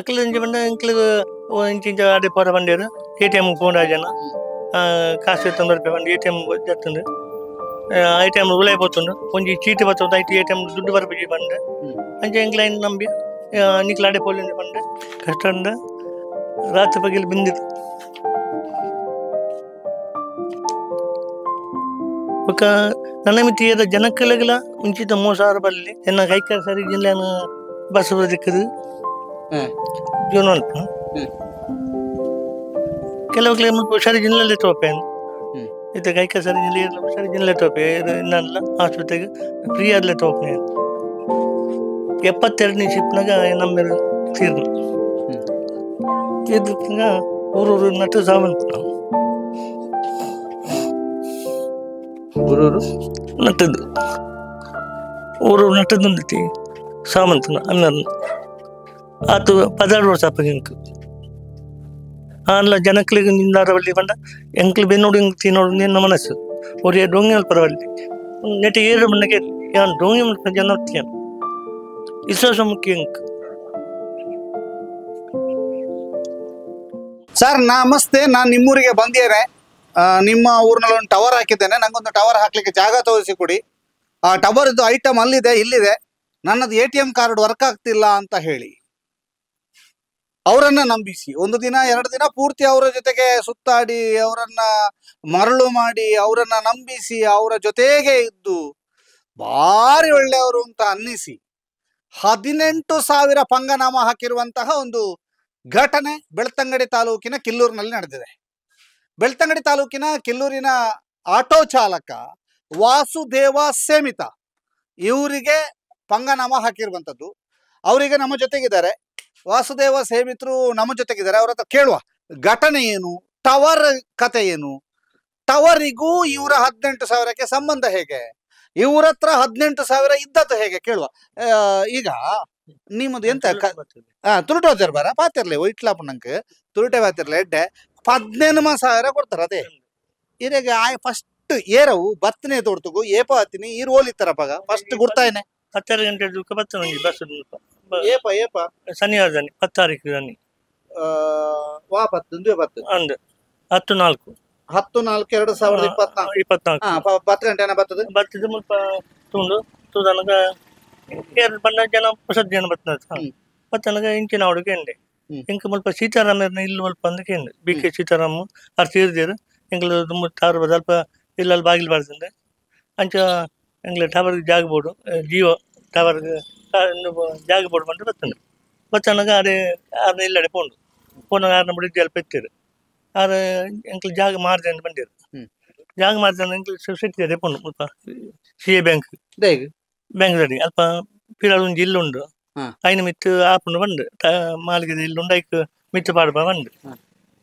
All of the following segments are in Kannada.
ಅಕ್ಲ ಇಂಚ ಬಂದ ಇಂಕ್ಲು ಇಂಚಿಂಚ ಆಡೆ ಪೋರ ಬಂದೇರು ATM ಪೋಂಡ ಜನ ಕಾಸು 90 ರೂಪಾಯಿ ಬಂದು ATM ಜತ್ತುಂಡು ATM ಉಳಾಯಿ ಪೋತುಂಡು ಒಂಜಿ ಚೀಟಿ ಬರ್ತದ ಐಟಿ ATM ದುಡ್ಡು ಬರ್ಬೇಕು ಬಂದೆ ಅಂಚೆ ಇಂಕ್ಲೈನ್ ನಂಬಿ ನಿಕ್ಲ ಆಡೆ ಪೋಲಿಂದ ಬಂದೆ ಕಷ್ಟ ಅಂದ ರಾತ್ರಿ ಬಗೆಲ್ ಬಿಂದಿತ್ತು ಬೊಕ ನನ್ನ ಮಿತಿಯದ ಜನಕ್ಕಲೆಗಲ ಮುಂಚಿತ 3000 ಬಲ್ಲಿ ಎನ್ನ ಕೈಕ ಸರಿ ಜಿಲ್ಲೆನ ಬಸ್ ಬದಿಕ್ಕದು ಜೀವನ ಅಲ್ಪ ಕೆಲವು ಮುಲ್ಪ ಸರಿ ಜಿಲ್ಲೆಲ್ಲೇ ತೋಪೇನು ಇತ್ತ ಕೈಕ ಸರಿ ಜಿಲ್ಲೆ ಸರಿ ಜಿಲ್ಲೆ ತೋಪೆ ಇನ್ನಲ್ಲ ಆಸ್ಪತ್ರೆಗೆ ಫ್ರೀ ಆದ್ಲೇ ತೋಪನೆ 72ನೇ ಶಿಪ್ನಾಗ ನಮ್ಮೆಲ್ಲ ತೀರ್ನು ತೀರ್ದಕ್ಕಾಗ ಊರೂರು ನಟ್ಟು ಸಾವಂತ ಊರೂರು ನಟ್ಟದ್ದು ಊರು ನಟ್ಟದ್ದು ಸಾಮಂತನ ಅನ್ನನ್ನು ಆತು 16 ವರ್ಷ ಅಪ್ಪಗೆಂಕು ಅಲ್ಲ ಜನಕ್ಲಿಗೆ ನಿಂದಾರ ಬಲ್ಲಿ ಬಂದ ಎಂಕ್ಲು ಬೆನ್ನೋಡು ತಿನ್ನೋಡು ನಿನ್ನ ಮನಸ್ಸು ಒರೇ ಡೊಂಗಿ ಮಲ್ಪರವಲ್ಲಿ ನೆಟ್ಟ ಏರು ಮನೆಗೆ ಯಾನ್ ಡೊಂಗಿ ಮಲ್ಪ ಜನ ತಿಯನ್ ವಿಶ್ವಾಸ ಮುಖ್ಯ ಎಂಕ್ ಸರ್ ನಮಸ್ತೆ. ನಾನು ನಿಮ್ಮೂರಿಗೆ ಬಂದಿದ್ದೇನೆ. ನಿಮ್ಮ ಊರಿನಲ್ಲಿ ಒಂದು ಟವರ್ ಹಾಕಿದ್ದೇನೆ. ನಂಗೊಂದು ಟವರ್ ಹಾಕ್ಲಿಕ್ಕೆ ಜಾಗ ತೋರಿಸಿ ಕೊಡಿ. ಆ ಟವರ್ ಇದು ಐಟಮ್ ಅಲ್ಲಿದೆ, ಇಲ್ಲಿದೆ. ನನ್ನದು ATM ಕಾರ್ಡ್ ವರ್ಕ್ ಆಗ್ತಿಲ್ಲ ಅಂತ ಹೇಳಿ ಅವರನ್ನ ನಂಬಿಸಿ ಒಂದು ದಿನ 2 ದಿನ ಪೂರ್ತಿ ಅವರ ಜೊತೆಗೆ ಸುತ್ತಾಡಿ ಅವರನ್ನ ಮರಳು ಮಾಡಿ ಅವರನ್ನ ನಂಬಿಸಿ ಅವರ ಜೊತೆಗೆ ಇದ್ದು ಭಾರಿ ಒಳ್ಳೆಯವರು ಅಂತ ಅನ್ನಿಸಿ 18,000 ಪಂಗನಾಮ ಹಾಕಿರುವಂತಹ ಒಂದು ಘಟನೆ ಬೆಳ್ತಂಗಡಿ ತಾಲೂಕಿನ ಕಿಲ್ಲೂರಿನಲ್ಲಿ ನಡೆದಿದೆ. ಬೆಳ್ತಂಗಡಿ ತಾಲೂಕಿನ ಕಿಲ್ಲೂರಿನ ಆಟೋ ಚಾಲಕ ವಾಸುದೇವ ಸೇಮಿತ ಇವರಿಗೆ ಪಂಗನಾಮ ಹಾಕಿರುವಂಥದ್ದು. ಅವರಿಗೆ ನಮ್ಮ ಜೊತೆಗಿದ್ದಾರೆ. ವಾಸುದೇವ ಸೇಮಿತರು ನಮ್ಮ ಜೊತೆಗಿದ್ದಾರೆ. ಅವ್ರ ಹತ್ರ ಕೇಳುವ ಘಟನೆ ಏನು, ಟವರ್ ಕತೆ ಏನು, ಟವರಿಗೂ ಇವರ 18,000ಕ್ಕೆ ಸಂಬಂಧ ಹೇಗೆ, ಇವ್ರ ಹತ್ರ 18,000 ಇದ್ದದ್ದು ಹೇಗೆ ಕೇಳುವ. ಈಗ ನಿಮ್ಮದು ಎಂತ ತುರುಟೋಜರ್ ಬರ ಪಾತಿರ್ಲಿ ಇಟ್ಲಾಪ ನಂಗೆ ತುರುಟೆ ಪಾತಿರ್ಲಿ ಎಡ್ಡೆ 18,000 ಕೊಡ್ತಾರ. ಅದೇ ಇರಿಗೆ ಫಸ್ಟ್ ಏರವು ಬತ್ತನೆ ತೋಡ್ತಗು ಏಪ ಹತ್ತಿನಿ ಈರು ಹೋಲಿತ್ತಾರಪ್ಪಾಗ ಫಸ್ಟ್ ಗುರ್ತಾಯನೆ 16 ಗಂಟೆ ಬತ್ತ ನಂಗೆ ಬಸ್ ಏಪ ಏಪ ಶನಿವಾರ ಜನಿ 10 ತಾರೀಕು ಜನಿ ವಾಪತ್ತು ಅಂದ್ 10/4/2024 10 ಗಂಟೆನ ಬರ್ತದೆ ಬರ್ತದೆ ಮುಲ್ಪ ತುಂಡು ತೂದನಗ ಏರ್ ಬಂದ ಜನ ಹೊಸದ್ ಜನ ಬತ್ತನಗ ಇಂಚಿನ ಹುಡುಗ ಎಂಡೆ ಇಂಕ ಮುಲ್ಪ ಸೀತಾರಾಮರ್ನ ಇಲ್ಲಿ ಮುಲ್ಪ ಅಂದಕ್ಕೆ ಎಂಡೆ BK ಸೀತಾರಾಮ ಅವ್ರು ತೀರ್ದಿರು ಎಂಗ್ಲು ತಾರು ಸ್ವಲ್ಪ ಇಲ್ಲಲ್ಲಿ ಬಾಗಿಲು ಬರ್ತಂದೆ ಅಂಚ ಎಂಗ್ಲ ಟವರ್ಗೆ ಜಾಗ ಬೋರ್ಡು ಜಿಯೋ ಟವರ್ಗೆ ಜಾಗ ಬೋರ್ಡು ಬಂದು ಬತ್ತನಗ ಅದೇ ಆರ್ನ ಇಲ್ಲಡೆ ಪೋಂಡು ಪೋನಾಗ ಆರ್ನ ಬಿಡಿ ಅಲ್ಪ ಎತ್ತಿರು ಆರು ಎಂಕ್ಲು ಜಾಗ ಮಾರ್ದೆ ಅಂತ ಬಂದಿರು ಜಾಗ ಮಾರ್ದ ಎಂಕ್ಲು ಸೊಸೈಟಿ ಅದೇ ಪೋಂಡು ಮುಲ್ಪ CA ಬ್ಯಾಂಕ್ ಬ್ಯಾಂಕ್ದಲ್ಲಿ ಅಲ್ಪ ಪಿರಾಳು ಒಂಜಿ ಇಲ್ಲುಂಡು ಐನ ಮಿತ್ತು ಆಪುಂಡು ಬಂದು ಮಾಲಿಗೆ ಇಲ್ಲುಂಡು ಐಕ್ ಮಿತ್ತು ಪಾಡ್ಪ ಬಂದು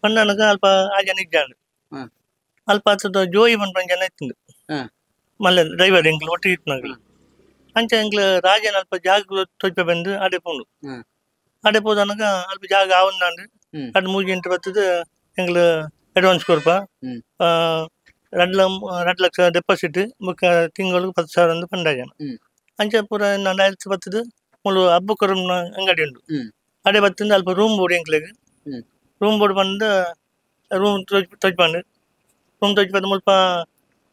ಬಂದನಗ ಅಲ್ಪ ಆ ಜನ ಇಜ್ಜಾಂಡು ಅಲ್ಪ ಹತ್ತದ ಜೋಯಿ ಬಂದು ಜನ ಇತ್ತುಂಡು ಮಲ್ಲ ಡ್ರೈವರ್ ಎಂಕ್ಲು ಒಟ್ಟಿಗೆ ಇತ್ತನಾಗಲಿ ಅಂಚ ಎಂಕ್ಲು ರಾಜನ ಅಲ್ಪ ಜಾಗ ತೊಯ್ಪ ಬಂದು ಅಡೆ ಪೋಂಡು ಅಡೆ ಪೋದನಗ ಅಲ್ಪ ಜಾಗ ಆವೊಂದಾಂಡು ಅದು 3 ಗಂಟೆ ಬರ್ತದೆ ಎಂಕ್ಲು ಅಡ್ವಾನ್ಸ್ ಕೊರ್ಪ 2 ಲಕ್ಷ ಡೆಪಾಸಿಟ್ ಮುಖ ತಿಂಗಳಿಗೆ 10,000 ಅಂದು ಪಂಡ ಜನ ಅಂಚ ಪೂರ ನಾನು ಬರ್ತದೆ ಮುಳು ಹಬ್ಬಕ್ಕರಮ್ನ ಅಂಗಡಿ ಉಂಡು ಅಡೆ ಬರ್ತಂದು ಅಲ್ಪ ರೂಮ್ ಬೋರ್ಡ್ ಎಂಕ್ಲೆಗೆ ರೂಮ್ ಬೋರ್ಡ್ ಬಂದು ರೂಮ್ ತೊಜ್ಪಂಡು ರೂಮ್ ತೊಜ್ಪಂದು ಮುಲ್ಪ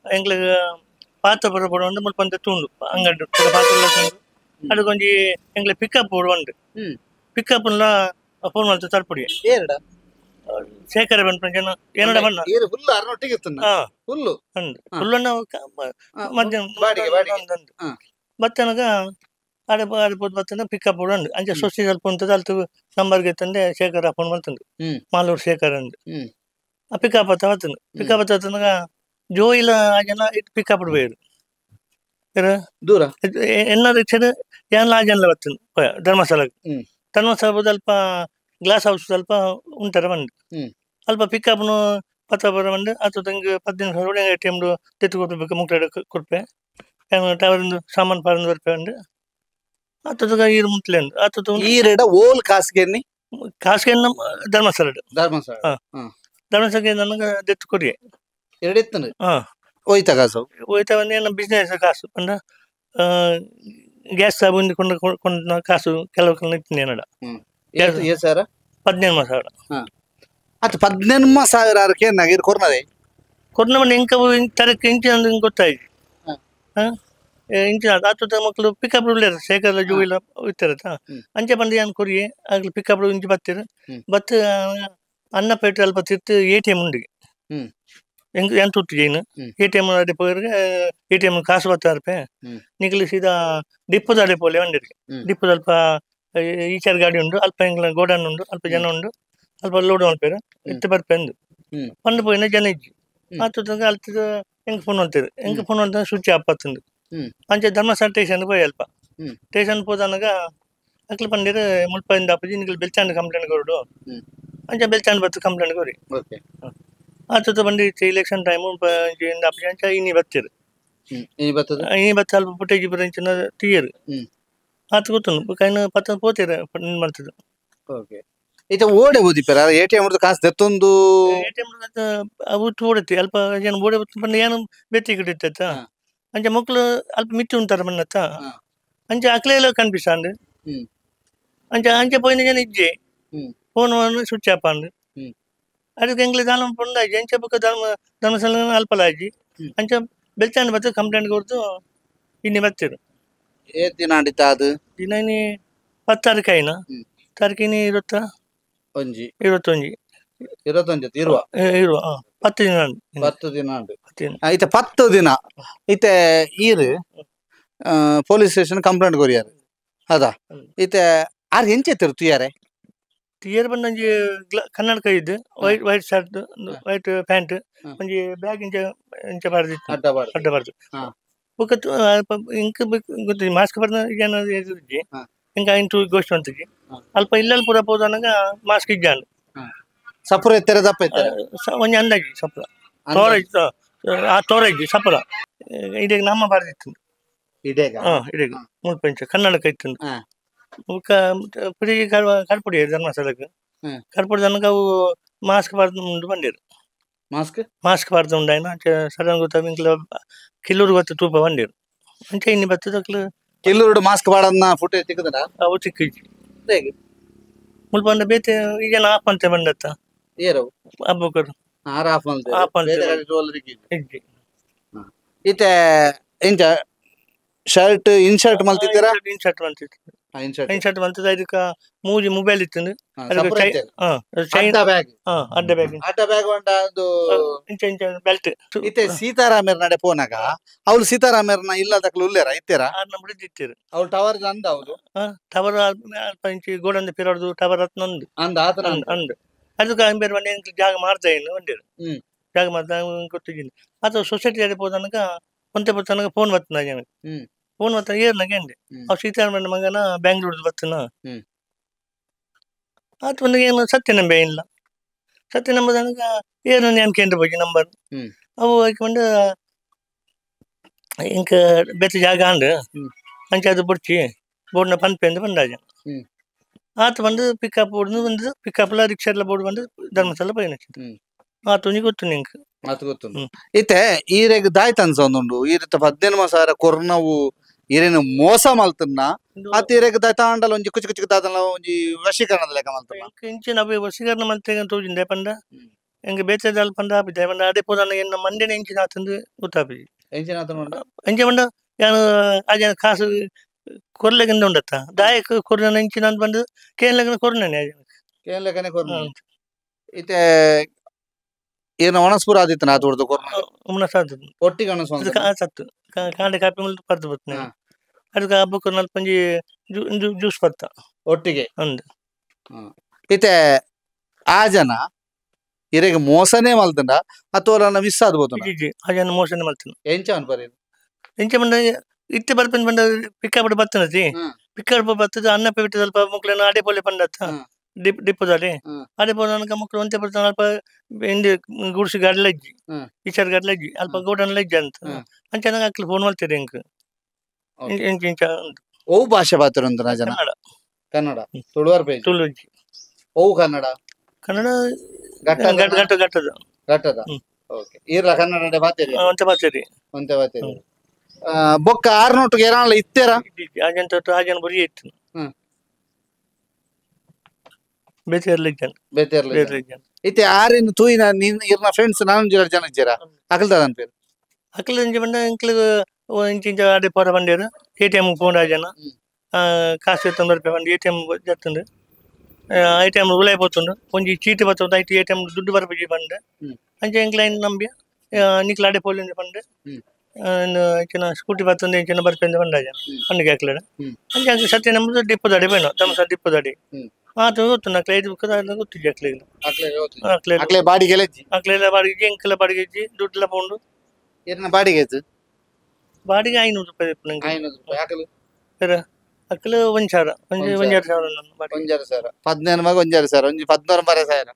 ಎಂಕ್ಲೆಗೆ ಪಾತ್ರ ಬರಬೋಡು ಒಂದು ಮುಲ್ಪ ಅಂತ ತುಂಡು ಅಂಗಡಿ ಪಾತ್ರ ಅದು ಕೊಂಚಿ ಎಂಕ್ಲೆ ಪಿಕಪ್ ಬೋರ್ಡ್ ಉಂಡು ಪಿಕಪ್ನ ಫೋನ್ ಮಾಡ್ತಾ ತರ್ಪುಡಿ ಶೇಖರ ಬಂದ ಜನ ಏನಡ ಬಣ್ಣ ಫುಲ್ಲು ಮಧ್ಯಾಹ್ನ ಬತ್ತನಗ ಆಡೆ ಬತ್ತಂದ ಪಿಕಪ್ ಬೋರ್ಡ್ ಉಂಡು ಅಂಚೆ ಸೊಸಿ ಸ್ವಲ್ಪ ಉಂಟದ ಅಲ್ತು ನಂಬರ್ಗೆ ತಂದೆ ಶೇಖರ ಫೋನ್ ಮಾಡ್ತಂದು ಮಾಲೂರು ಶೇಖರ್ ಅಂದು ಆ ಪಿಕಪ್ ಹತ್ತ ಬತ್ತಂದು ಪಿಕಪ್ ಹತ್ತನಗ ಜೋಯಿಲ ಆ ಜನ ಇಟ್ಟು ಪಿಕಪ್ ಬೇರು ದೂರ ಎನ್ನ ರಿಕ್ಷದ ಏನ ಆ ಜನ ಬತ್ತಂದು ಧರ್ಮಸ್ಥಳ ಸ್ವಲ್ಪ ಗ್ಲಾಸ್ ಹೌಸ್ ಸ್ವಲ್ಪ ಉಂಟಾರ ಬಂದು ಅಲ್ಪ ಪಿಕಪ್ನು ಪತ್ತ ಬರ ಬಂದು ಅದು ತಂಗೆ 18,000 ATM ತೆತ್ತು ಕೊಡ್ಬೇಕು ಮುಕ್ತಾಡ ಕೊಡ್ಪೆ ಟವರಿಂದ ಸಾಮಾನು ಪರಂದು ಬರ್ಪೆ ಅಂದು ಅತ್ತದ ಈರು ಮುಟ್ಲೆ ಅಂದು ಅತ್ತ ಈರೆಡ ಓಲ್ ಕಾಸ್ಗೆನ್ನಿ ಧರ್ಮಸ್ಥಳ ನನಗೆ ತೆತ್ತು ಕೊಡಿ ಹೋಯ್ತಾ ಕಾಸು ಹೋಯ್ತಾ ಬಂದು ಏನು ಬಿಸ್ನೆಸ್ ಕಾಸು ಬಂದ ಗ್ಯಾಸ್ ಸಾಬುಂದು ಕೊಂಡ ಕಾಸು ಕೆಲವು ಇತ್ತು ಏನಡ ಸರ್ 18,000 ಅದು 18,000 ನಾಗಿರ್ ಕೊರ್ನದೆ ಕೊರ್ನಮನ್ ಇಂಕ ತರಕ್ಕೆ ಇಂಚಿನ ಗೊತ್ತಾಯ್ತು ಇಂಚಿನ ಆತುತ ಮಕ್ಕಳು ಪಿಕಪ್ ಉಳ್ಳೇರು ಶೇಖರ ಜೂ ಇಲ್ಲ ಇರ್ತಾರತ್ತ ಅಂಚೆ ಬಂದು ಏನು ಕೊರಿಯೆ ಆಗ್ಲಿ ಪಿಕಪ್ ಇಂಚಿ ಬತ್ತೀರು ಬತ್ ಅನ್ನಪೇಟೆ ಅಲ್ಪ ತಿರ್ತು ATM ಉಂಡಿಗೆ ಎಂಕ್ ಎಂತ ತುಟ್ಟಿಗೇನು ATM ಅಡೆ ಪೋಯರ್ಗೆ ATM ಕಾಸು ಬತ್ತಾರಪೆ ನಿಕ್ಲಿ ಸೀದಾ ಡಿಪ್ಪುದ ಅಡೆ ಪೋಲೆ ಒಂದಿರಿಗೆ ಡಿಪ್ಪುದ ಅಲ್ಪ ಈಚಾರ್ ಗಾಡಿ ಉಂಡು ಅಲ್ಪ ಎಂಗ್ಲ ಗೋಡನ್ ಉಂಡು ಅಲ್ಪ ಜನ ಉಂಡು ಅಲ್ಪ ಲೋಡ್ ಮಾಡ್ಪೇರು ಇತ್ತು ಬರ್ಪೆಂದು ಪಂಡು ಪೋಯಿನ ಜನ ಇಜ್ಜಿ ಆತುದಂಗ ಅಲ್ತದ ಎಂಕ್ ಫೋನ್ ಹೊಂತೀರು ಎಂಕ್ ಫೋನ್ ಹೊಂತ ಸ್ವಿಚ್ ಆಫ್ ಆತುಂಡು ಅಂಚೆ ಧರ್ಮಸ್ಥಳ ಸ್ಟೇಷನ್ ಪೋಯಿ ಅಲ್ಪ ಸ್ಟೇಷನ್ ಹೋದನಗ ಅಕ್ಲು ಪಂಡಿರು ಮುಲ್ಪದಿಂದ ಅಪ್ಪಜಿ ನಿಕ್ಲಿ ಬೆಲ್ಚಾಂಡ್ ಕಂಪ್ಲೇಂಟ್ ಕೊರಡು ಅಂಚೆ ಬೆಲ್ಚಾಂಡ್ ಬತ್ತು ಕಂಪ್ಲೇಂಟ್ ಕೊರಿ ಆತುತ ಬಂದು ಇಲೆಕ್ಷನ್ ಟೈಮು ಅಪ್ಪಜಿ ಅಂಚ ಇನ್ನಿ ಬತ್ತಿರು ಇನ್ನಿ ಬತ್ತ ಅಲ್ಪ ಪುಟೇಜಿ ಬರಂಚಿನ ತೀಯರು ಆತ ಗೊತ್ತುಂಡು ಕೈನ ಪತ್ತ ಪೋತೀರ ಮಾಡ್ತದೆ ಇತ ಓಡೆ ಓದಿಪರ ATM ಕಾಸು ದೆತ್ತೊಂದು ATM ಅವು ಓಡತಿ ಅಲ್ಪ ಜನ ಓಡೆ ಬಂದು ಏನು ಬೆತ್ತಿ ಗಿಡಿತ್ತ ಅಂಚೆ ಮಕ್ಕಳು ಅಲ್ಪ ಮಿತ್ತಿ ಉಂಟಾರ ಮನ್ನತ್ತ ಅಂಚೆ ಅಕ್ಲೆಲ್ಲ ಕನ್ಪಿಸಾಂಡ್ ಅಂಚೆ ಅಂಚೆ ಪೋಯಿನ ಜನ ಇಜ್ಜೆ ಫೋನ್ ಸ್ವಿಚ್ ಆಫ್ ಆಂಡ್ ಅದಕ್ಕೆ ಎಂಗ್ಲಿ ದಾನ ಪುಂಡಾಜಿ ಅಂಚೆ ಬುಕ್ಕ ಧರ್ಮಸ್ಥಳ ಅಲ್ಪಲಾಜಿ ಅಂಚೆ ಬೆಲ್ಚಾಂಡ್ ಬತ್ತು ಕಂಪ್ಲೇಂಟ್ ಕೊಡ್ತು ಇನ್ನಿ ಬತ್ತಿರು ದಿನ ಆಡಿತ ಅದು ದಿನ 10 ತಾರೀಕೈನ ತಾರೀಕಿನಿ 21 ಇರುವ 10 ದಿನ 10 ದಿನ ಐತೆ 10 ದಿನ ಇತ್ತೆ ಈರು ಪೊಲೀಸ್ ಸ್ಟೇಷನ್ ಕಂಪ್ಲೇಂಟ್ ಕೊರಿಯಾರು ಅದಾ ಇತ್ತೆ ಆರ್ ಎಂಚೆ ತಿರುತ್ಯಾರೆ ಟಿಯರ್ ಬಂದಂಜಿ ಕನ್ನಡಕ ಇದ್ದು ವೈಟ್ ಶರ್ಟ್ ವೈಟ್ ಪ್ಯಾಂಟ್ ಒಂಜಿ ಬ್ಯಾಗ್ ಇಂಚ ಬಾರ್ದಿತ್ತು ಅಡ್ಡ ಬಾರ್ದು ಬುಕ್ಕ ಇಂಕ ಗೊತ್ತಿ ಮಾಸ್ಕ್ ಬರ್ದ ಜನ ಎದುರಿಜ್ಜಿ ಇಂಕ ಇಂಟು ಗೋಷ್ಠಿ ಅಂತಜಿ ಅಲ್ಪ ಇಲ್ಲಲ್ಲಿ ಪೂರ ಹೋದನಾಗ ಮಾಸ್ಕ್ ಇಜ್ಜಾಂಡು ಸಪುರ ಎತ್ತರ ದಪ್ಪ ಎತ್ತರ ಒಂಜಿ ಅಂದಾಜಿ ಸಪುರ ತೋರಜ್ ಆ ತೋರಜ್ಜಿ ಸಪುರ ಇದೀಗ ನಮ್ಮ ಬಾರ್ದಿತ್ತು ಇಡೇಗ ಮುಲ್ಪ ಇಂಚ ಕನ್ನಡಕ ಇತ್ತು ಬುಕ್ಕ ಪುಡಿಗೆ ಕರ್ಪುಡಿ ಧರ್ಮಸ್ಥಳಕ್ಕೆ ಕರ್ಪುಡಿ ತನಕ ಅವು ಮಾಸ್ಕ್ ಬಾರ್ದು ಮುಂದೆ ಬಂದಿರು ಮಾಸ್ಕ್ ಬಾರ್ದು ಉಂಡಾಯ್ನ ಅಂಚೆ ಸಡನ್ ಗೊತ್ತಾಗ ಕಿಲ್ಲೂರು ಗೊತ್ತು ತೂಪ ಬಂದಿರು ಅಂಚೆ ಇನ್ನಿ ಬತ್ತದಕ್ಲು ಕಿಲ್ಲೂರು ಮಾಸ್ಕ್ ಬಾಡನ್ನ ಫುಟೇಜ್ ಸಿಕ್ಕದ ಅವು ಚಿಕ್ಕಿಜ್ಜಿ ಮುಲ್ಪ ಬಂದ ಬೇತೆ ಈಗ ಆಫ್ ಅಂತ ಬಂದತ್ತ ಹಬ್ಬಕ್ಕರು ಇಜ್ಜಿ ಇತ್ತೆ ಇಂಚ ಶರ್ಟ್ ಇನ್ಶರ್ಟ್ ಮಲ್ತಿದ್ದೀರಾ ಇನ್ಶರ್ಟ್ ಮಲ್ತಿತ್ತು ಇನ್ಶರ್ಟ್ ಮಲ್ತದ ಇದಕ್ಕ ಮೂಜಿ ಮೊಬೈಲ್ ಇತ್ತು ಅಡ್ಡ ಬ್ಯಾಗ್ ಇಂಚ ಇಂಚ ಬೆಲ್ಟ್ ಇತ್ತೆ ಸೀತಾರಾಮರ್ ನಡೆ ಪೋನಾಗ ಅವ್ಳು ಸೀತಾರಾಮರ್ನ ಇಲ್ಲದಕ್ಲು ಉಲ್ಲೇರ ಇತ್ತೀರಾ ನಮ್ದು ಇತ್ತೀರು ಅವ್ಳು ಟವರ್ ಅಂದ ಅವ್ರು ಟವರ್ ಅಲ್ಪ ಇಂಚಿ ಗೋಡಂದ ಪಿರೋಡ್ದು ಟವರ್ ಹತ್ನೊಂದು ಅಂದ್ ಅದಕ್ಕೆ ಬೇರೆ ಮನೆ ಜಾಗ ಮಾಡ್ತಾ ಇನ್ನು ಒಂದಿರು ಜಾಗ ಮಾಡ್ತಾ ಗೊತ್ತಿದ್ದೀನಿ ಅಥವಾ ಸೊಸೈಟಿ ಅಡೆ ಹೋದನಕ ಒಂತೆ ಬರ್ತನಕ ಫೋನ್ ಬರ್ತನ ಜನಕ್ಕೆ ಫೋನ್ ಬತ್ತ ಏರ್ನಾಗ ಎಂಡೆ ಅವ್ ಸೀತಾರಾಮಣ್ಣ ಮಗನ ಬ್ಯಾಂಗ್ಳೂರ್ದು ಬರ್ತನ ಆತ ಒಂದು ಏನು ಸತ್ಯ ನಂಬೆ ಇಲ್ಲ ಸತ್ಯ ನಂಬದನಕ ಏನು ನಾನು ಕೇಂದ್ರ ಬಗ್ಗೆ ನಂಬರ್ ಅವು ಹಾಕೊಂಡು ಇಂಕ ಬೆತ್ತ ಜಾಗ ಅಂಡ್ ಅಂಚೆ ಅದು ಬುಡ್ಚಿ ಬೋರ್ಡ್ನ ಪನ್ಪೆ ಅಂತ ಬಂದಾಜ ಆತ ಬಂದು ಪಿಕಪ್ ಬೋರ್ಡ್ ಬಂದು ಪಿಕಪ್ಲ ರಿಕ್ಷಾ ಎಲ್ಲ ಬೋರ್ಡ್ ಬಂದು ಧರ್ಮಸ್ಥಳ ಪೈನ ಆತ ಒಂಜಿ ಗೊತ್ತು ನಿಂಕ್ ಇತ್ತೆ ಈರೆಗ್ ದಾಯ್ತ ಅನ್ಸೊಂದುಂಡು ಈ ರೀತಿ 18,000 ಕೊರ್ನವು ಈರೇನು ಮೋಸ ಮಲ್ತನ್ನ ಆತ ಈರೆಗ್ ದಾಯ್ತಾಂಡಲ ಒಂಜಿ ಕುಚ್ ಕುಚ್ ದಾದಲ ಒಂಜಿ ವಶೀಕರಣದ ಲೆಕ್ಕ ಮಲ್ತನ್ನ ಇಂಚಿನ ವಶೀಕರಣ ಮಲ್ತೆಗ ತೋಜಿಂದೆ ಪಂಡ ಎಂಗೆ ಬೇತೆದಲ್ ಪಂಡ ಆಪಿದೆ ಪಂಡ ಅಡೆ ಪೋದನ ಎನ್ನ ಮಂಡೆನ ಇಂಚಿನ ಆತಂದು ಗೊತ್ತಾಪಿ ಎಂಚೆ ಪಂಡ ಯಾನು ಆಜನ ಕಾಸು ಕೊರ್ಲೆಗಿಂದ ಉಂಡತ್ತ ದಾಯಕ ಕೊರ್ನ ಇಂಚಿನ ಅಂತ ಬಂದು ಕೇನ್ಲೆಗನ ಕೊರ್ನೇ ಇತ್ತೆ ಏನು ಒಣಸ್ಪುರ ಆದಿತ್ತು ನಾ ತೋಡ್ದು ಒಟ್ಟಿಗೆ ಸತ್ತು ಕಾಂಡೆ ಕಾಪಿ ಮುಲ್ದು ಪರ್ದು ಬರ್ತನೆ ಅದಕ್ಕೆ ಹಬ್ಬಕ್ಕೆ ನಲ್ಪ ಒಂಜಿ ಜ್ಯೂಸ್ ಬತ್ತ ಒಟ್ಟಿಗೆ ಒಂದು ಇತ್ತೆ ಆ ಜನ ಇರೆಗೆ ಮೋಸನೇ ಮಲ್ತಂಡ ಅಥವಾ ಮಿಸ್ ಆದ್ಬೋದು ಆ ಜನ ಮೋಸನೇ ಮಲ್ತನ ಎಂಚ ಅನ್ಬರಿ ಎಂಚ ಬಂದ ಇತ್ತೆ ಬರ್ಪನ್ ಬಂದ ಪಿಕ್ಕಪ್ ಬರ್ತನತಿ ಪಿಕ್ಕಪ್ ಬರ್ತದ ಅನ್ನಪ್ಪ ಬಿಟ್ಟು ಸ್ವಲ್ಪ ಮಕ್ಕಳನ್ನ ಅಡೆ ಪೊಲೆ ಬಂದತ್ತ ಡಿಪ್ಪದಲ್ಲಿ ಅಡೆ ಪೋದ ಮಕ್ಕಳು ಒಂತೆ ಬರ್ತಾನೆ ಅಲ್ಪ ಹಿಂದೆ ಗುಡ್ಸಿ ಗಾಡಿ ಲಜ್ಜಿ ಈಚಾರ್ ಗಾಡಿ ಲಜ್ಜಿ ಅಲ್ಪ ಗೋಡನ್ ಲಜ್ಜಿ ಅಂತ ಅಂಚೆನಾಗ ಹಾಕ್ಲಿ ಫೋನ್ ಮಾಡ್ತೀರಿ ಇಂಕ ಇಂಚ ಇಂಚ ಓ ಭಾಷೆ ಬಾತರು ಅಂತ ಜನ ಕನ್ನಡ ತುಳುವರ್ಜಿ ಓ ಕನ್ನಡ ಘಟ್ಟದ ಓಕೆ ಇರ್ಲ ಕನ್ನಡ ಬಾತೇರಿ ಒಂತೆ ಬಾತೇರಿ ಬೊಕ್ಕ ಆರ್ನೋಟಿಗೆ ಏನಾಳ ಇತ್ತೇರ ಆಜನ್ ಬುರಿ ಇತ್ತು ಬೇತೆರ್ಲಿ ಜನ ಬೇತೆರ್ಲ ಬೇತೆರ್ಲಿ ಜನ ಇತ್ತೆ ಆರೇನು ತೂಯಿನ ನಿನ್ ಇರ್ನ ಫ್ರೆಂಡ್ಸ್ ನಾನು ಜನ ಇದ್ದೀರಾ ಅಕಲ್ದ ಅನ್ಪೇರು ಅಕ್ಲ ಇಂಚ ಬಂದ ಇಂಕ್ಲು ಇಂಚ ಇಂಚ ಅಡೆ ಪೋರ ಬಂದೇರು ATM ಪೋಂಡ ಜನ ಕಾಸು ₹100 ಬಂದು ATM ಜತ್ತುಂಡು ATM ಉಲಾಯ್ ಪೋತುಂಡು ಒಂಜಿ ಚೀಟಿ ಬತ್ತುಂಡು ಐಟಿ ATM ದುಡ್ಡು ಬರ್ಪುಜಿ ಬಂಡೆ ಅಂಚ ಇಂಕ್ಲೈನ್ ನಂಬಿ ನಿಕ್ಲ ಅಡೆ ಪೋಲಿಂದ ಬಂಡೆ ಇಂಚಿನ ಸ್ಕೂಟಿ ಬತ್ತುಂಡು ಇಂಚಿನ ಬರ್ಪೆಂದು ಬಂಡ ಜನ ಅಂಡಿಗೆ ಹಾಕ್ಲಡ ಅಂಚ ಅಂಚ ಸತ್ಯ ನಮ್ದು ಡಿಪ್ಪದಡಿ ಬೇನು ತಮಸ ಡಿಪ್ಪದಡಿ ಆತು ಗೊತ್ತು ನಕ್ಲೆ 5 ಬುಕ್ಕದ ಗೊತ್ತಿಜ್ಜಿ ಅಕ್ಲೆಗ್ ಅಕ್ಲೆ ಬಾಡಿಗೆ ಲೆಜ್ಜಿ ಅಕ್ಲೆಲ್ಲ ಬಾಡಿಗೆ ಇಂಕಲ ಬಾಡಿಗೆ ಇಜ್ಜಿ ದುಡ್ಡೆಲ್ಲ ಪೋಂಡು ಏನ ಬಾಡಿಗೆ ಆಯ್ತು ಬಾಡಿಗೆ ₹500 ನಂಗೆ ₹500 ಅಕಲು ಸರ ಅಕ್ಕಲು 1,000 1,2,000 ನನ್ನ ಬಾಡಿಗೆ 1,000 15 ಮಗ 1,000 ಒಂಜಿ 16,000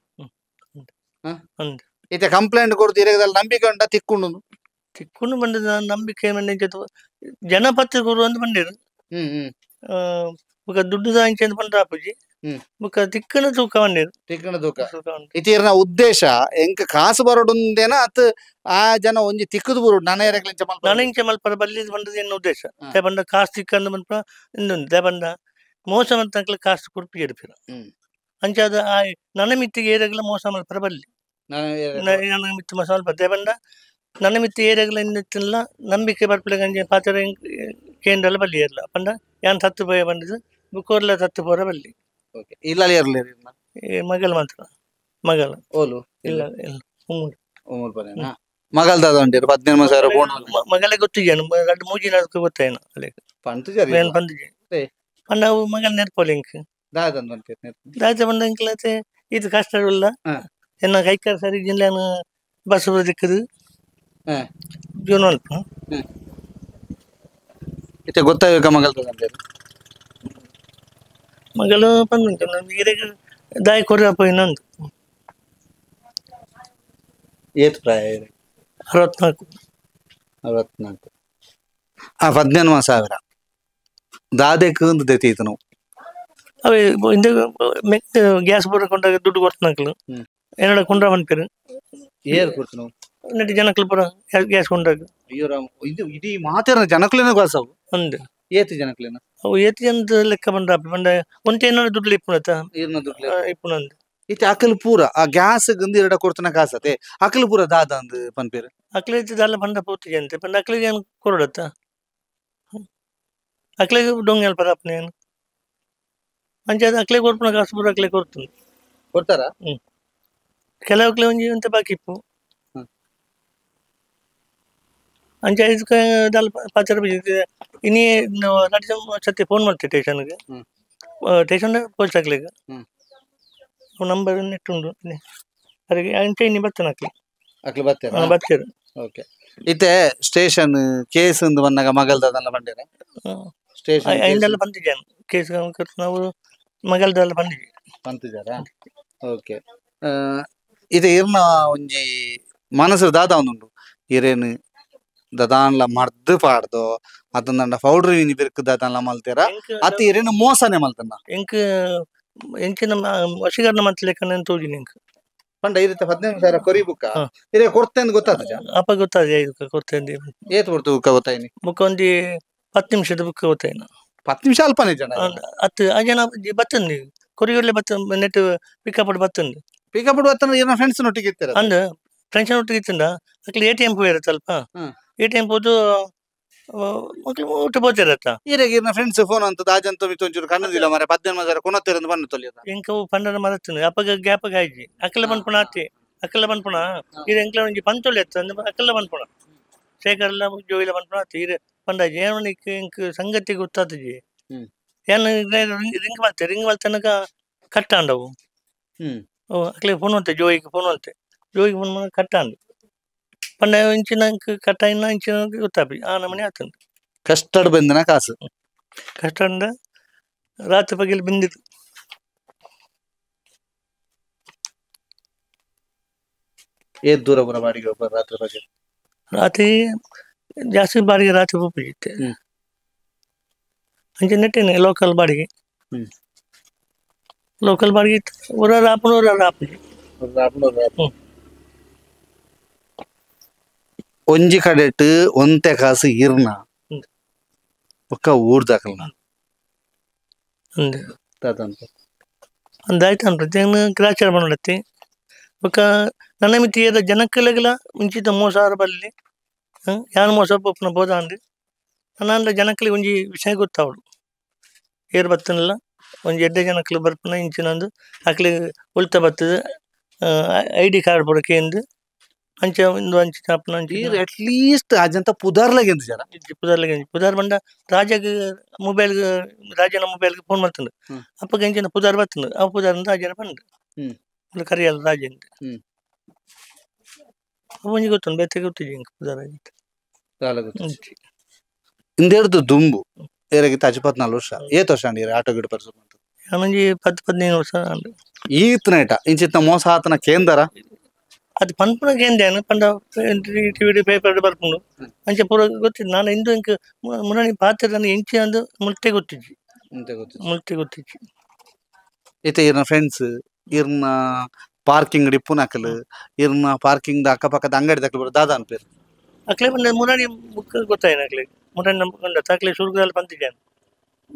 ಅಂದ್ ಇತ್ತೆ ಕಂಪ್ಲೇಂಟ್ ಕೊಡ್ತು ಇರಗದಲ್ಲಿ ನಂಬಿಕೆ ಉಂಟ ತಿಕ್ಕೊಂಡು ತಿಕ್ಕೊಂಡು ಬಂದದ ನಂಬಿಕೆ ಮನೆ ಜನಪತ್ರ ಕೊಡು ಅಂತ ಬಂದಿರು ಬುಕ್ಕ ದುಡ್ಡು ಅಂಚೆ ಬಂದ ಅಪ್ಪುಜಿ ಬುಕ್ಕ ತಿಕ್ಕನ ತೂಕ ಬಂದಿರು ತಿಕ್ಕಣ ತೂಕ ಇತೀರ್ನ ಉದ್ದೇಶ ಎಂಕ ಕಾಸು ಬರೋಡುಂದೇನ ಅತ್ ಆ ಜನ ಒಂಜಿ ತಿಕ್ಕದು ಬರು ನನಂಚ ಮಲ್ಪರ ಬಲ್ಲಿ ಬಂದದ ಎನ್ನ ಉದ್ದೇಶ ಬಂದ ಕಾಸು ತಿಕ್ಕಂದು ಮಲ್ಪ ಇನ್ನೊಂದು ಬಂದ ಮೋಸ ಅಂತ ಕಾಸು ಕುರ್ಪಿ ಎಡ್ಪಿರ ಅಂಚಾದ ನನ್ನ ಮಿತ್ತಿಗೆ ಏರಿಯಾಗಲ ಮೋಸ ಮಲ್ಪರ ಬಲ್ಲಿ ನನ್ನ ಮಿತ್ತು ಮಸಾಲ ಪದ್ಯ ಬಂದ ನನ್ನ ಮಿತ್ತು ಏರಿಯಾಗಲ ಇನ್ನಿತ್ತಿಲ್ಲ ನಂಬಿಕೆ ಬರ್ಪಿಲ್ಲ ಗಂಜಿ ಪಾತ್ರ ಕೇಂದ್ರಲ್ಲ ಬಲ್ಲಿ ಇರಲ್ಲ ಬಂದ ಯಾನ್ ತತ್ತು ಭಯ ಬಂದದು ಬುಕ್ಕೋರ್ಲ ತತ್ತು ಪೋರ ಬಲ್ಲಿ ಇಲ್ಲ ಇರ್ಲಿ ಮಗಲ್ ಮಾತ್ರ ಮಗಲ್ ಓಲು ಇಲ್ಲ ಇಲ್ಲ ಮಗಲ್ ದಾದ ಉಂಟು 15,000 ಮಗಲೇ ಗೊತ್ತಿಜೇನು 2-3 ದಿನ ಗೊತ್ತೇನು ಅಲ್ಲಿ ಬಂದಿಜೆ ಪಂಡ ಮಗಲ್ ನೆರ್ಪೋಲಿ ಇಂಕ್ ದಾದ ಬಂದ ಇಂಕ್ಲತೆ ಇದು ಕಷ್ಟ ಇಲ್ಲ ಎನ್ನ ಕೈಕಾರ ಸರಿ ಜಿಲ್ಲೆನ ಬಸ್ ದಿಕ್ಕದು ಜೀವನ ಅಲ್ಪ ಇತ್ತೆ ಗೊತ್ತಾಗ ಮಗಲ್ ಮಗಳು ಬಂದುಂಟು ನನಗೆ ದಾಯಿ ಕೊರಪ್ಪ ಇನ್ನೊಂದು ಏತ್ ಪ್ರಾಯ 64 15,000 ದಾದೆಕ್ ಒಂದು ದೆತೀತು ನಾವು ಅವೇ ಹಿಂದೆ ಗ್ಯಾಸ್ ಬರಕೊಂಡಾಗ ದುಡ್ಡು ಕೊಡ್ತನಕ್ಲು ಏನಡ ಕುಂಡ್ರ ಬಂದ್ಪೇರು ಏರ್ ಕೊಡ್ತು ನಾವು ನಟಿ ಜನಕ್ಲು ಪುರ ಗ್ಯಾಸ್ ಕೊಂಡಾಗ ಅಯ್ಯೋ ರಾಮ್ ಇದು ಇಡೀ ಮಾತೇನ ಜನಕ್ಲೇನ ಗ್ಯಾಸ್ ಅವು ಒಂದು ಏತ್ ಜನಕ್ಲೇನ ಅವು ಏತಿ ಅಂತ ಲೆಕ್ಕ ಬಂದ ಬಂದ ಒಂಟೆ ಏನಾದ್ರು ದುಡ್ಡು ಇಪ್ಪುನತ ಇಪ್ಪುನಂದು ಇತ್ತೆ ಅಕಲ್ ಪೂರ ಆ ಗ್ಯಾಸ್ ಗಂದಿ ಎರಡ ಕೊಡ್ತನ ಕಾಸತೆ ಅಕಲ್ ಪೂರ ದಾದ ಅಂದ್ ಪನ್ಪೇರು ಅಕ್ಲೆ ದಾಲ ಬಂದ ಪೂರ್ತಿಗೆ ಅಂತೆ ಬಂದ ಅಕ್ಲಿಗೆ ಏನು ಕೊರಡತ್ತ ಅಕ್ಲೆಗೆ ಡೊಂಗ್ ಹೇಳ್ಪಾರ ಅಪ್ಪನೇನು ಅಂಚೆ ಅಕ್ಲೆ ಕೊಡ್ಪುನ ಕಾಸು ಪೂರ ಅಕ್ಲೆ ಕೊಡ್ತೀನಿ ಕೊಡ್ತಾರ ಕೆಲವಕ್ಲೆ ಒಂಜಿ ಅಂತ ಬಾಕಿ ಇಪ್ಪು ಅಂಚೆ ಇದಕ್ಕೆ ದಾಲ್ ಪಾಚರ ಬಿದ್ದಿದೆ ಇನ್ನೇ ನಟಿ ಸತ್ಯ ಫೋನ್ ಮಾಡ್ತೆ ಸ್ಟೇಷನ್ಗೆ ಸ್ಟೇಷನ್ ಪೋಸ್ಟ್ ಹಾಕ್ಲಿಕ್ಕೆ ನಂಬರ್ ನೆಟ್ಟುಂಡು ಅದಕ್ಕೆ ಅಂಚೆ ಇನ್ನಿ ಬರ್ತಾನೆ ಅಕ್ಲಿ ಬರ್ತಾರೆ ಬರ್ತೀರ ಓಕೆ ಇತ್ತೆ ಸ್ಟೇಷನ್ ಕೇಸ್ ಬಂದಾಗ ಮಗಲ್ದಲ್ಲ ಬಂದಿರ ಸ್ಟೇಷನ್ ಐದೆಲ್ಲ ಬಂದಿದ್ದೇನೆ ಕೇಸ್ ನಾವು ಮಗಲ್ದೆಲ್ಲ ಬಂದಿದ್ದಾರಾ ಓಕೆ ಇದು ಇರ್ನ ಒಂಜಿ ಮನಸ್ಸು ದಾದ ಒಂದುಂಡು ಇರೇನು ದದಾನ್ಲ ಮರ್ದು ಪಾಡ್ದು ಅದನ್ನ ಪೌಡರ್ ವಿನಿ ಬಿರ್ಕು ದದಾನ್ಲ ಮಲ್ತೀರ ಅತಿ ಇರೇನು ಮೋಸನೆ ಮಲ್ತನ ಎಂಕ್ ಎಂಚಿನ ವಶೀಕರಣ ಮಾಡ್ಲಿಕ್ಕೆ ತೋಜಿನಿ ಎಂಕ್ ಪಂಡ ಈ ರೀತಿ 15,000 ಕೊರಿ ಬುಕ್ಕ ಇರೇ ಕೊಡ್ತೇನೆ ಗೊತ್ತಾದ ಅಪ್ಪ ಗೊತ್ತಾದ ಇದಕ್ಕೆ ಕೊಡ್ತೇನೆ ಏತ್ ಕೊಡ್ತು ಬುಕ್ಕ ಗೊತ್ತಾಯ್ನಿ ಬುಕ್ಕ ಒಂದು 10 ನಿಮಿಷದ ಬುಕ್ಕ ಗೊತ್ತಾಯ್ನ 10 ನಿಮಿಷ ಅಲ್ಪನೇ ಜನ 10 ಆ ಜನ ಬತ್ತಂದು ಕೊರಿಯಲ್ಲೇ ಬತ್ತ ನೆಟ್ ಪಿಕಪ್ ಬತ್ತಂದು ಪಿಕಪ್ ಬತ್ತಂದ್ರೆ ಏನೋ ಫ್ರೆಂಡ್ಸ್ ನೊಟ್ಟಿಗೆ ಇರ್ತಾರೆ ಅಂದ ಫ್ರೆಂಡ್ಸ್ ನೊಟ್ಟಿಗೆ ಇತ್ತಂದ ಅಕ್ಲಿ ATM ಹೋಗಿರತ್ತೆ ಅಲ್ಪ ATM ಹೋದು ಮಕ್ಳು ಊಟ ಬೋತಿರತ್ತ ಈರೆಗೆ ಫ್ರೆಂಡ್ಸ್ ಫೋನ್ ಅಂತ ದಾಜಂತ ಮಿತ್ತೊಂಚೂರು ಕಣ್ಣದಿಲ್ಲ ಮರೆ 15,000 ಕೊನತ್ತೇರಂದು ಬಂದು ತೊಲಿಯದ ಎಂಕ ಪಂಡನ ಮರತ್ತನು ಅಪ್ಪಗ ಗ್ಯಾಪಗ ಆಯ್ಜಿ ಅಕ್ಕಲ ಬಂದ್ಪುಣ ಆತಿ ಅಕ್ಕಲ ಬಂದ್ಪುಣ ಇದು ಎಂಕ್ಲ ಒಂಜಿ ಪಂತೊಲೆ ಎತ್ತ ಅಂದ್ರೆ ಅಕ್ಕಲ ಬಂದ್ಪುಣ ಶೇಖರ್ಲ ಜೋಯಿಲ ಬಂದ್ಪುಣ ಆತಿ ಇದು ಪಂಡಾಜಿ ಏನಕ್ಕೆ ಎಂಕ್ ಸಂಗತಿ ಗೊತ್ತಾತಜಿ ಏನು ರಿಂಗ್ ಮಲ್ತನಕ ಕಟ್ಟಾಂಡವು ಅಕ್ಲೆ ಫೋನ್ ಅಂತೆ ಜೋಯಿಗೆ ಫೋನ್ ಫೋನ್ ಕಟ್ಟಾಂಡು ಪಂಡ ಇಂಚಿನ ಕಟ್ಟ ಇನ್ನ ಇಂಚಿನ ಗೊತ್ತಾಪಿ ಆ ನಮನೆ ಆತಂದು ಕಷ್ಟಡ್ ಬಂದನ ಕಾಸು ಕಷ್ಟಂಡ ರಾತ್ರಿ ಪಗಿಲ್ ಬಂದಿದ್ದು ಏತ್ ದೂರ ಬರ ಬಾಡಿಗೆ ರಾತ್ರಿ ಬಗ್ಗೆ ರಾತ್ರಿ ಜಾಸ್ತಿ ಬಾಡಿಗೆ ರಾತ್ರಿ ಉಪಯೋಗಿತ್ತೆ ಅಂಚೆ ನೆಟ್ಟೇನೆ ಲೋಕಲ್ ಬಾಡಿಗೆ ಊರ ರಾಪುಜಿ ಒಂಜಿ ಕಡೆಟ್ ಒಂತೆ ಕಾಸು ಇರ್ನ ಒಕ್ಕ ಊರ್ದಾಕಲ್ನ ಅಂದಾಯ್ತು ಅನ್ಪತ್ತೆ ಗ್ರಾಚಾರ ಮಾಡತ್ತೆ ಬೊಕ್ಕ ನನ್ನ ಮಿತಿಯದ ಜನಕ್ಕಲೆಗಲ ಮುಂಚಿತ ಮೋಸ ಬಲ್ಲಿ ಯಾನು ಮೋಸ ಪೋಪುನ ಬೋದ ಅಂದು ನನ್ನ ಜನಕ್ಕಲಿ ಒಂಜಿ ವಿಷಯ ಗೊತ್ತಾವಡು ಏರ್ ಬತ್ತನಲ್ಲ ಒಂಜಿ ಎಡ್ಡೆ ಜನಕ್ಕಲು ಬರ್ಪುನ ಇಂಚಿನಂದು ಅಕ್ಲಿ ಉಲ್ತ ಬತ್ತದ ID ಕಾರ್ಡ್ ಬುಡಕೆ ಎಂದು ಅಂಚ ಒಂದು ಅಂಚ ಚಾಪನ ಅಟ್ ಲೀಸ್ಟ್ ಅಜಂತ ಪುದಾರ್ಲಾಗೆ ಎಂದು ಜನ ಪುದಾರ್ ಬಂದ ರಾಜಗೆ ಮೊಬೈಲ್ ರಾಜನ ಮೊಬೈಲ್ಗೆ ಫೋನ್ ಮಾಡ್ತಂಡು ಅಪ್ಪಗ ಇಂಚಿನ ಪುದಾರ್ ಬತ್ತಂಡು ಆ ಪುದಾರ್ ರಾಜನ ಬಂದು ಕರಿಯಲ್ಲ ರಾಜಂದು ಒಂಜಿ ಗೊತ್ತುಂಡು ಬೆತ್ತೆ ಗೊತ್ತಿಜಿ ಪುದಾರ್ ಇಂದೇಡ್ದು ದುಂಬು ಏರಾಗಿತ್ತು 14 ವರ್ಷ ಏತ್ ವರ್ಷ ಅಂಡಿ ಆಟೋ ಗಿಡ ಪರಿಸು ಒಂಜಿ 10-15 ವರ್ಷ ಅಂಡು ಈತ್ನೇಟ ಇಂಚಿತ್ತ ಮೋಸ ಆತನ ಕೇಂದ್ರ ಅದು ಪನ್ಪುನ ಕೇಂದ್ರೇನು ಪಂಡ ಟಿವಿ ಪೇಪರ್ ಬರ್ಪುಂಡು ಅಂಚೆ ಪೂರ ಗೊತ್ತಿದ್ದು ನಾನು ಇಂದು ಇಂಕ ಮುರಾಣಿ ಪಾತ್ರ ಎಂಚಿ ಅಂದು ಮುಲ್ತೆ ಗೊತ್ತಿಜ್ಜಿ ಇತ್ತೆ ಇರ್ನ ಫ್ರೆಂಡ್ಸ್ ಇರ್ನ ಪಾರ್ಕಿಂಗ್ ಡಿಪ್ಪುನಕಲ್ ಇರ್ನ ಪಾರ್ಕಿಂಗ್ ಅಕ್ಕಪಕ್ಕದ ಅಂಗಡಿ ತಕಲ್ ಬರೋ ದಾದ ಅನ್ಪೇರು ಅಕ್ಲೆ ಬಂದ ಮುರಾಣಿ ಬುಕ್ ಗೊತ್ತಾಯಿನ ಅಕ್ಲೆ ಮುರಾಣಿ ನಂಬ್ಕೊಂಡ ಅಕ್ಲೆ ಸುರ್ಗದಲ್ಲಿ ಬಂದಿದ್ದೇನೆ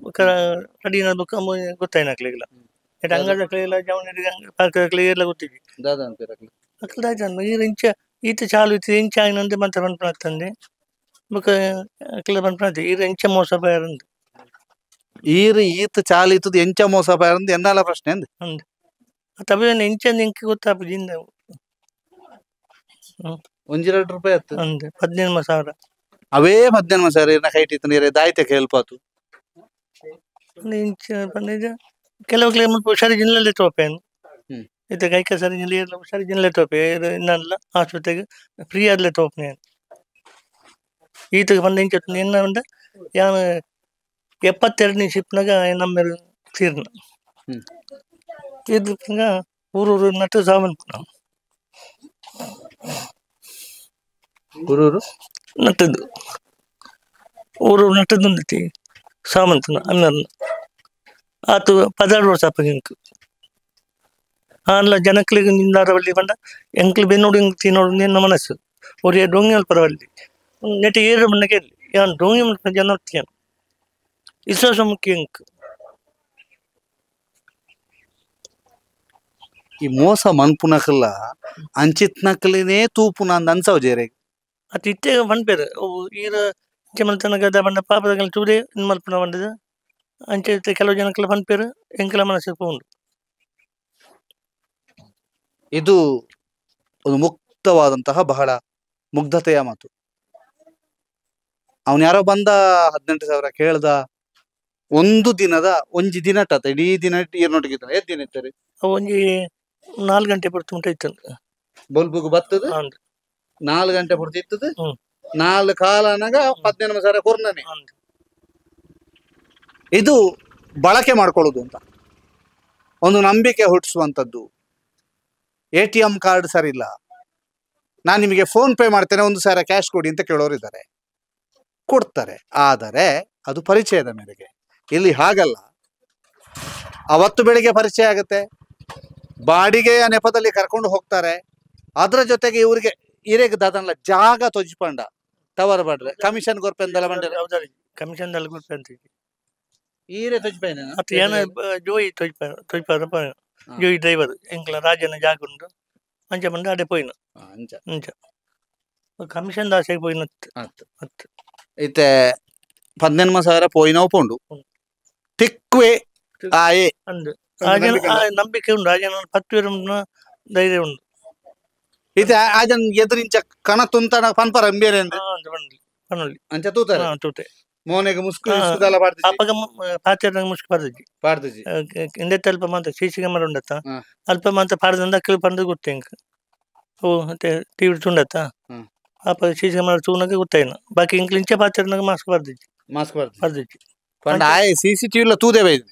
ಬುಕ್ಕ ರೆಡಿನ ಬುಕ್ ಗೊತ್ತಾಯಿನ ಅಕ್ಲೆಗಿಲ್ಲ ಅಂಗಡಿ ಅಕ್ಲೆಲ್ಲ ಜವನಿ ಪಾರ್ಕ್ ಅಕ್ಲೆ ಎಲ್ಲ ಗೊತ್ತಿದ್ವಿ ದಾದ ಅನ್ಪೇರು ಅಕ್ಲೆ ಆಯ್ತು ಈ ಇಂಚ ಈತ ಚಾಲು ಇತ್ತು ಇಂಚ ಆಗಿನಂತೆ ಮತ್ತೆ ಪನ್ಪುನ ಆಗ್ತಂದೆ ಬುಕ್ಕ ಅಕ್ಲೆ ಪನ್ಪುನ ಆಗ್ತದೆ ಈರ ಇಂಚ ಮೋಸ ಬಾರಂದು ಈತ ಚಾಲು ಇತ್ತದ ಎಂಚ ಮೋಸ ಬಾರಂದು ಎನ್ನಾಲ ಪ್ರಶ್ನೆ ಅಂದ್ ಅಂದ್ ತಬೆ ಇಂಚಂದು ಇಂಕ ಗೊತ್ತಾಪುಜಿಂದ ₹1-2 ಆಯ್ತು ಅಂದೆ 15,000 ಅವೇ 15,000 ಇರ್ನ ಕೈಟ್ ಇತ್ತು ನೀರೇ ದಾಯ್ತೆ ಕೇಳ್ಪಾತು ಇಂಚ ಬಂದಿದ್ದ ಕೆಲವು ಕ್ಲೇಮ್ ಹುಷಾರಿ ಜಿಲ್ಲೆಲ್ಲೇ ತೋಪೇನು ಇತ್ತೆ ಕೈಕ ಸರಿ ಜಿಲ್ಲೆ ಹುಷಾರಿ ಜಿಲ್ಲೆ ತೋಪೆ ಇನ್ನಲ್ಲ ಆಸ್ಪತ್ರೆಗೆ ಫ್ರೀ ಆದ್ಲೆ ತೋಪನೆ ಈತಗೆ ಬಂದ ಇಂಚ ಇನ್ನ ಉಂಡ ಯಾನು 72ನೇ ಶಿಪ್ನಾಗ ನಮ್ಮೆರು ತೀರ್ನ ತೀರ್ದ ಊರೂರು ನಟ್ಟು ಸಾವನ್ ಊರೂರು ನಟ್ಟದ್ದು ಊರೂರು ನಟ್ಟದ್ದು ಸಾಮಂತನ ಅನ್ನರ್ನ ಆತು 16 ವರ್ಷ ಅಪ್ಪಗಿಂಕು ಅಲ್ಲ ಜನಕ್ಲಿಗೆ ನಿಂದಾರವಲ್ಲಿ ಬಂದ ಎಂಕ್ಲು ಬೆನ್ನೋಡು ತಿನ್ನೋಡು ನಿನ್ನ ಮನಸ್ಸು ಒರಿಯ ಡೊಂಗಿ ಮಲ್ಪರವಲ್ಲಿ ನೆಟ್ಟಿ ಏರು ಮಣ್ಣಗೆ ಯಾನು ಡೊಂಗಿ ಮಲ್ಪ ಜನ ಹೊತ್ತಿಯನು ವಿಶ್ವಾಸ ಮುಖ್ಯ ಎಂಕ್ ಈ ಮೋಸ ಮನ್ಪುನಕಲ್ಲ ಅಂಚಿತ್ನಕಲಿನೇ ತೂಪುನ ಅಂದ ಅನ್ಸವ್ ಜೇರೆ ಅದು ಇತ್ತೆ ಪನ್ಪೇರು ಈರ ಮಲ್ತನಗದ ಬಂದ ಪಾಪದ ಚೂಡೆ ಇನ್ ಮಲ್ಪನ ಬಂದದ ಅಂಚೆ ಕೆಲವು ಜನಕ್ಕೆಲ್ಲ ಪನ್ಪೇರು ಎಂಕಲ ಮನಸ್ಸಿಗೆ ಪೋಂಡು ಇದು ಒಂದು ಮುಕ್ತವಾದಂತಹ ಬಹಳ ಮುಗ್ಧತೆಯ ಮಾತು. ಅವನ್ ಯಾರೋ ಬಂದ 18,000 ಕೇಳ್ದ ಒಂದು ದಿನದ ಒಂಜಿ ದಿನ ಇಡೀ ದಿನ ಏರ್ನೊಟ್ಟಿಗಿದ್ದಾನೆ ಎದ್ ದಿನ ಇರ್ತಾರೆ ಒಂಜಿ 4 ಗಂಟೆ ಪುರ್ತು ಮುಟ್ಟ ಇತ್ತು ಬೊಲ್ಬುಗು ಬತ್ತದ 4 ಗಂಟೆ ಪುರ್ತು ಇತ್ತದ 4 ಕಾಲನಾಗ 15,000 ಕೊರ್ನನೆ ಇದು ಬಳಕೆ ಮಾಡ್ಕೊಳ್ಳೋದು ಅಂತ ಒಂದು ನಂಬಿಕೆ ಹುಟ್ಟಿಸುವಂಥದ್ದು. ATM ಕಾರ್ಡ್ ಸರಿ ಇಲ್ಲ, ನಾನು ನಿಮಗೆ ಫೋನ್ ಪೇ ಮಾಡ್ತೇನೆ, 1,000 ಕ್ಯಾಶ್ ಕೊಡಿ ಅಂತ ಕೇಳೋರಿದ್ದಾರೆ, ಕೊಡ್ತಾರೆ. ಆದರೆ ಅದು ಪರಿಚಯದ ಮೇರೆಗೆ. ಇಲ್ಲಿ ಹಾಗಲ್ಲ, ಅವತ್ತು ಬೆಳಿಗ್ಗೆ ಪರಿಚಯ ಆಗುತ್ತೆ, ಬಾಡಿಗೆಯ ನೆಪದಲ್ಲಿ ಕರ್ಕೊಂಡು ಹೋಗ್ತಾರೆ. ಅದರ ಜೊತೆಗೆ ಇವರಿಗೆ ಇರೇಗ ದಾದನಲ್ಲ ಜಾಗ ತೊಜ್ಪಂಡ ಟವರ್ ಬಾಡ್ರೆ ಕಮಿಷನ್ ಗೊರ್ಪೆಂದಲ್ಲ ಬಂಡ ಕಮಿಷನ್ ಅಂತ ಈರೆ ತೊಜ್ಪೇನ ಮತ್ತೆ ಏನ ಜೋಯಿ ತೊಜ್ಪಾರ ಜೋಯಿ ಡ್ರೈವರ್ ಎಂಕ್ಲ ರಾಜನ ಜಾಗ ಉಂಡು ಅಂಚ ಬಂದ ಅಡೆ ಪೋಯಿನ ಅಂಚ ಕಮಿಷನ್ ದಾಸೆಗೆ ಪೋಯಿನ ಇತ್ತೆ 15,000 ಪೋಯಿನವು ಪೋಂಡು ತಿಕ್ವೆ ಆಯೆ ಅಂದು ನಂಬಿಕೆ ಉಂಡು ರಾಜನ 10 ಧೈರ್ಯ ಉಂಡು. ಇದು ಆಜನ್ ಎದುರಿಂಚ ಕಣ ತುಂತಣ ಪನ್ಪರ ಅಂಬೇರೆ ಅಂಚ ತೂತೆ ಮೋನೆಗೆ ಮುಸ್ಕು ಇಸ್ಕುದಲ್ಲ ಪಾಡ್ದಿಜಿ ಅಪ್ಪಗ ಪಾತ್ರೆ ಮುಸ್ಕು ಪಾಡ್ದಿಜಿ ಇಂದೆತ್ತ ಅಲ್ಪ ಮಾತ ಸಿಸಿ ಕ್ಯಾಮರಾ ಉಂಡತ್ತ ಅಲ್ಪ ಮಾತ ಪಾಡ್ದಂದ ಅಕ್ಕಲು ಪಂಡ ಗೊತ್ತೇ ಇಂಕ ಓ ಮತ್ತೆ ಟಿವಿ ಚುಂಡತ್ತ ಅಪ್ಪ ಸಿಸಿ ಕ್ಯಾಮರಾ ಚೂನಾಗ ಗೊತ್ತಾಯಿನ ಬಾಕಿ ಇಂಕ್ಲ ಇಂಚ ಪಾತ್ರೆನಾಗ ಮಾಸ್ಕ್ ಪಾಡ್ದಿಜಿ ಪಂಡ ಆಯೆ CCTV ಲ ತೂದೆ ಬೈದು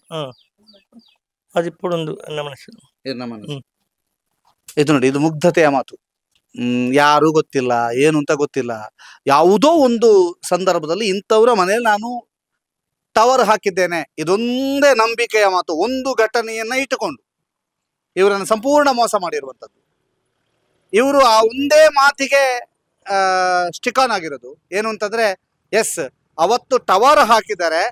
ಅದು ಇಪ್ಪಡೊಂದು ಮನಸ್ಸು ಇದು ನೋಡಿ, ಇದು ಮುಗ್ಧತೆಯ ಮಾತು. ಯಾರು ಗೊತ್ತಿಲ್ಲ, ಏನು ಅಂತ ಗೊತ್ತಿಲ್ಲ. ಯಾವುದೋ ಒಂದು ಸಂದರ್ಭದಲ್ಲಿ ಇಂಥವ್ರ ಮನೆಯಲ್ಲಿ ನಾನು ಟವರ್ ಹಾಕಿದ್ದೇನೆ, ಇದೊಂದೇ ನಂಬಿಕೆಯ ಮಾತು. ಒಂದು ಘಟನೆಯನ್ನ ಇಟ್ಟುಕೊಂಡು ಇವರನ್ನು ಸಂಪೂರ್ಣ ಮೋಸ ಮಾಡಿರುವಂಥದ್ದು. ಇವರು ಆ ಒಂದೇ ಮಾತಿಗೆ ಸ್ಟಿಕ್ ಆನ್ ಆಗಿರೋದು ಏನು ಅಂತಂದ್ರೆ, ಎಸ್ ಅವತ್ತು ಟವರ್ ಹಾಕಿದ್ದಾರೆ,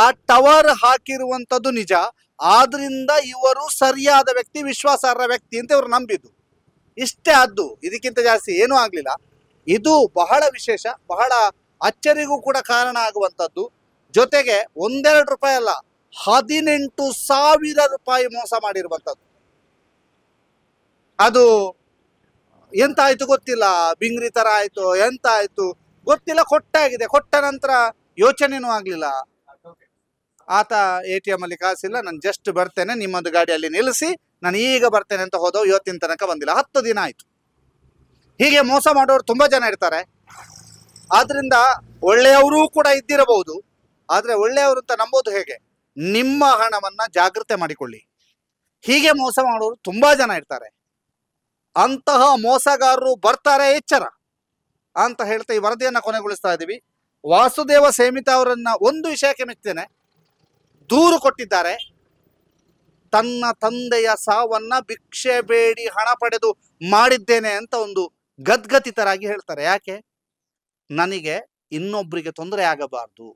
ಆ ಟವರ್ ಹಾಕಿರುವಂಥದ್ದು ನಿಜ, ಆದ್ರಿಂದ ಇವರು ಸರಿಯಾದ ವ್ಯಕ್ತಿ, ವಿಶ್ವಾಸಾರ್ಹ ವ್ಯಕ್ತಿ ಅಂತ ಇವರು ನಂಬಿದ್ದು. ಇಷ್ಟೇ ಆದ್ದು, ಇದಕ್ಕಿಂತ ಜಾಸ್ತಿ ಏನೂ ಆಗ್ಲಿಲ್ಲ. ಇದು ಬಹಳ ವಿಶೇಷ, ಬಹಳ ಅಚ್ಚರಿಗೂ ಕೂಡ ಕಾರಣ ಆಗುವಂಥದ್ದು. ಜೊತೆಗೆ 1-2 ರೂಪಾಯಿ ಅಲ್ಲ, 18,000 ರೂಪಾಯಿ ಮೋಸ ಮಾಡಿರುವಂಥದ್ದು. ಅದು ಎಂತ ಆಯ್ತು ಗೊತ್ತಿಲ್ಲ, ಬಿಂಗ್ರಿ ತರ ಆಯ್ತು, ಎಂತ ಆಯ್ತು ಗೊತ್ತಿಲ್ಲ. ಕೊಟ್ಟಾಗಿದೆ, ಕೊಟ್ಟ ನಂತರ ಯೋಚನೆನೂ ಆಗ್ಲಿಲ್ಲ. ಆತ ATM ಅಲ್ಲಿ ಕಾಸಿಲ್ಲ, ನಾನು ಜಸ್ಟ್ ಬರ್ತೇನೆ, ನಿಮ್ಮದು ಗಾಡಿಯಲ್ಲಿ ನಿಲ್ಲಿಸಿ ನಾನು ಈಗ ಬರ್ತೇನೆ ಅಂತ ಹೋದವು. ಇವತ್ತಿನ ತನಕ ಬಂದಿಲ್ಲ, 10 ದಿನ ಆಯ್ತು. ಹೀಗೆ ಮೋಸ ಮಾಡೋರು ತುಂಬಾ ಜನ ಇರ್ತಾರೆ. ಆದ್ರಿಂದ ಒಳ್ಳೆಯವರು ಕೂಡ ಇದ್ದಿರಬಹುದು. ಆದ್ರೆ ಒಳ್ಳೆಯವರು ಅಂತ ನಂಬೋದು ಹೇಗೆ? ನಿಮ್ಮ ಹಣವನ್ನ ಜಾಗೃತೆ ಮಾಡಿಕೊಳ್ಳಿ. ಹೀಗೆ ಮೋಸ ಮಾಡೋರು ತುಂಬಾ ಜನ ಇರ್ತಾರೆ. ಅಂತಹ ಮೋಸಗಾರರು ಬರ್ತಾರೆ, ಎಚ್ಚರ ಅಂತ ಹೇಳ್ತಾ ಈ ವರದಿಯನ್ನ ಕೊನೆಗೊಳಿಸ್ತಾ ಇದ್ದೀವಿ. ವಾಸುದೇವ ಸೇಮಿತ ಅವರನ್ನ ಒಂದು ವಿಷಯಕ್ಕೆ ಮೆಚ್ಚುತ್ತೇನೆ. ದೂರು ಕೊಟ್ಟಿದ್ದಾರೆ. ತನ್ನ ತಂದೆಯ ಸಾವನ್ನ ಭಿಕ್ಷೆ ಬೇಡಿ ಹಣ ಪಡೆದು ಮಾಡಿದ್ದೇನೆ ಅಂತ ಒಂದು ಗದ್ಗದಿತರಾಗಿ ಹೇಳ್ತಾರೆ. ಯಾಕೆ? ನನಗೆ ಇನ್ನೊಬ್ಬರಿಗೆ ತೊಂದರೆ ಆಗಬಾರ್ದು.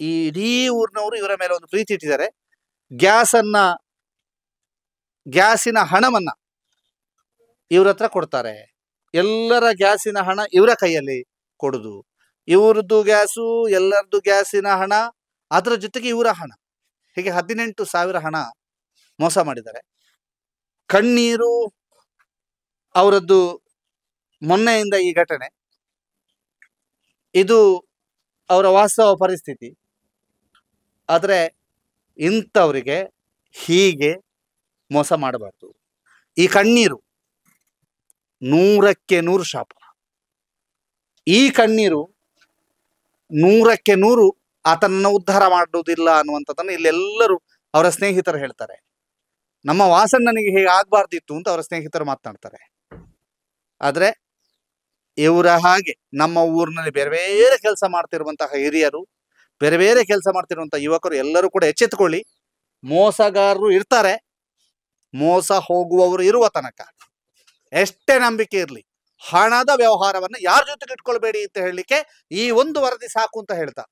ಈ ಇಡೀ ಊರಿನವರು ಇವರ ಮೇಲೆ ಒಂದು ಪ್ರೀತಿ ಇಟ್ಟಿದ್ದಾರೆ. ಗ್ಯಾಸಿನ ಹಣವನ್ನ ಇವ್ರ ಹತ್ರ ಕೊಡ್ತಾರೆ. ಎಲ್ಲರ ಗ್ಯಾಸಿನ ಹಣ ಇವರ ಕೈಯಲ್ಲಿ ಕೊಡುದು. ಇವ್ರದ್ದು ಗ್ಯಾಸು, ಎಲ್ಲರದ್ದು ಗ್ಯಾಸಿನ ಹಣ, ಅದರ ಜೊತೆಗೆ ಇವರ ಹಣ, ಹೀಗೆ 18,000 ಹಣ ಮೋಸ ಮಾಡಿದ್ದಾರೆ. ಕಣ್ಣೀರು ಅವರದ್ದು. ಮೊನ್ನೆಯಿಂದ ಈ ಘಟನೆ, ಇದು ಅವರ ವಾಸ್ತವ ಪರಿಸ್ಥಿತಿ. ಆದರೆ ಇಂಥವರಿಗೆ ಹೀಗೆ ಮೋಸ ಮಾಡಬಾರ್ದು. ಈ ಕಣ್ಣೀರು 100ಕ್ಕೆ 100 ಶಾಪ. ಈ ಕಣ್ಣೀರು 100ಕ್ಕೆ 100 ಆತನನ್ನು ಉದ್ಧಾರ ಮಾಡುವುದಿಲ್ಲ ಅನ್ನುವಂಥದ್ದನ್ನು ಇಲ್ಲೆಲ್ಲರೂ ಅವರ ಸ್ನೇಹಿತರು ಹೇಳ್ತಾರೆ. ನಮ್ಮ ವಾಸಣ್ಣನಿಗೆ ಹೇಗೆ ಆಗ್ಬಾರ್ದಿತ್ತು ಅಂತ ಅವರ ಸ್ನೇಹಿತರು ಮಾತನಾಡ್ತಾರೆ. ಆದ್ರೆ ಇವರ ಹಾಗೆ ನಮ್ಮ ಊರಿನಲ್ಲಿ ಬೇರೆ ಬೇರೆ ಕೆಲಸ ಮಾಡ್ತಿರುವಂತಹ ಹಿರಿಯರು, ಬೇರೆ ಬೇರೆ ಕೆಲಸ ಮಾಡ್ತಿರುವಂತಹ ಯುವಕರು ಎಲ್ಲರೂ ಕೂಡ ಎಚ್ಚೆತ್ತುಕೊಳ್ಳಿ. ಮೋಸಗಾರರು ಇರ್ತಾರೆ. ಮೋಸ ಹೋಗುವವರು ಇರುವ ತನಕ ಎಷ್ಟೇ ನಂಬಿಕೆ ಇರಲಿ, ಹಣದ ವ್ಯವಹಾರವನ್ನು ಯಾರ ಜೊತೆಗೆ ಇಟ್ಕೊಳ್ಬೇಡಿ ಅಂತ ಹೇಳಲಿಕ್ಕೆ ಈ ಒಂದು ವರದಿ ಸಾಕು ಅಂತ ಹೇಳ್ತಾ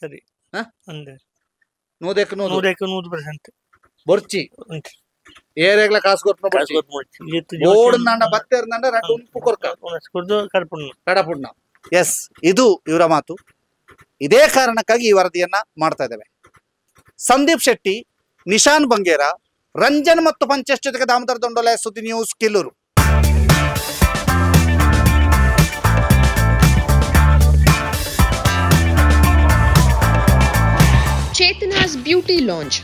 ಸರಿ. ನೂದಕ್ಕೆ 100% ಬೊರ್ಚಿ ಏರೆಗ್ಲ ಕಾಸು ಕಡಪುಣ್ಣ. ಎಸ್, ಇದು ಇವರ ಮಾತು. ಇದೇ ಕಾರಣಕ್ಕಾಗಿ ಈ ವರದಿಯನ್ನ ಮಾಡ್ತಾ ಇದ್ದೇವೆ. ಸಂದೀಪ್ ಶೆಟ್ಟಿ, ನಿಶಾನ್ ಬಂಗೇರ, ರಂಜನ್ ಮತ್ತು ಪಂಚೇಶ್ ಜೊತೆಗೆ ದಾಮೋದರ ದೊಂಡೋಲೆ, ಸುದ್ದಿ news, Killur. Chetana's beauty lounge,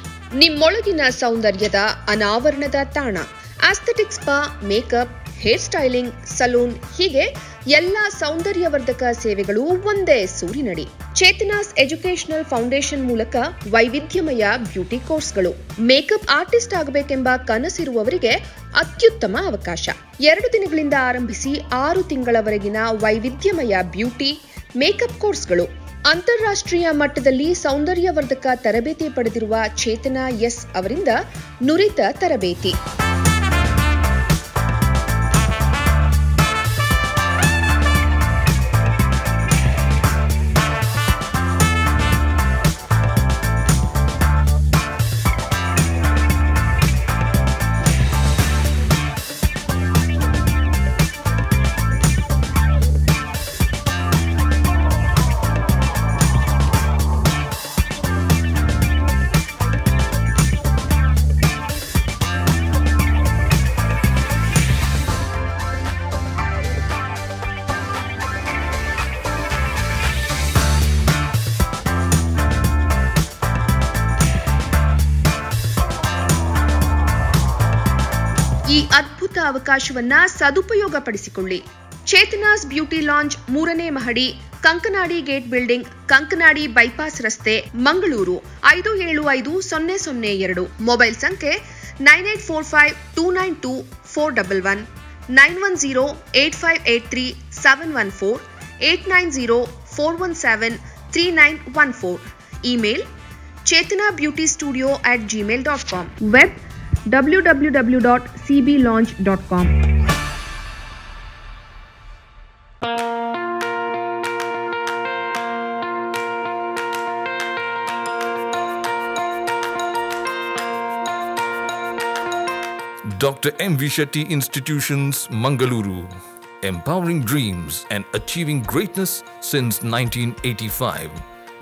ನಿಮ್ಮೊಳಗಿನ ಸೌಂದರ್ಯದ ಅನಾವರಣದ ತಾಣ. Aesthetic spa, makeup, hair styling, salon, ಹೀಗೆ ಎಲ್ಲ ಸೌಂದರ್ಯವರ್ಧಕ ಸೇವೆಗಳು ಒಂದೇ ಸೂರಿನಡಿ. ಚೇತನಾಸ್ ಎಜುಕೇಶನಲ್ ಫೌಂಡೇಶನ್ ಮೂಲಕ ವೈವಿಧ್ಯಮಯ ಬ್ಯೂಟಿ ಕೋರ್ಸ್ಗಳು. ಮೇಕಪ್ ಆರ್ಟಿಸ್ಟ್ ಆಗಬೇಕೆಂಬ ಕನಸಿರುವವರಿಗೆ ಅತ್ಯುತ್ತಮ ಅವಕಾಶ. 2 ದಿನಗಳಿಂದ ಆರಂಭಿಸಿ 6 ತಿಂಗಳವರೆಗಿನ ವೈವಿಧ್ಯಮಯ ಬ್ಯೂಟಿ ಮೇಕಪ್ ಕೋರ್ಸ್ಗಳು. ಅಂತಾರಾಷ್ಟ್ರೀಯ ಮಟ್ಟದಲ್ಲಿ ಸೌಂದರ್ಯವರ್ಧಕ ತರಬೇತಿ ಪಡೆದಿರುವ ಚೇತನಾ ಎಸ್ ಅವರಿಂದ ನುರಿತ ತರಬೇತಿ. ಈ ಅದ್ಭುತ ಅವಕಾಶವನ್ನ ಸದುಪಯೋಗಪಡಿಸಿಕೊಳ್ಳಿ. ಚೇತನಾಸ್ ಬ್ಯೂಟಿ ಲಾಂಜ್, 3ನೇ ಮಹಡಿ, Kankanadi gate building, Kankanadi bypass ರಸ್ತೆ, ಮಂಗಳೂರು 575002. ಮೊಬೈಲ್ ಸಂಖ್ಯೆ 9845292411, 9108583714, 8904173914. Email chetanabeautystudio@gmail.com. Web www.cblaunch.com. Dr. M. V. Shetty Institutions, Mangaluru. Empowering dreams and achieving greatness since 1985.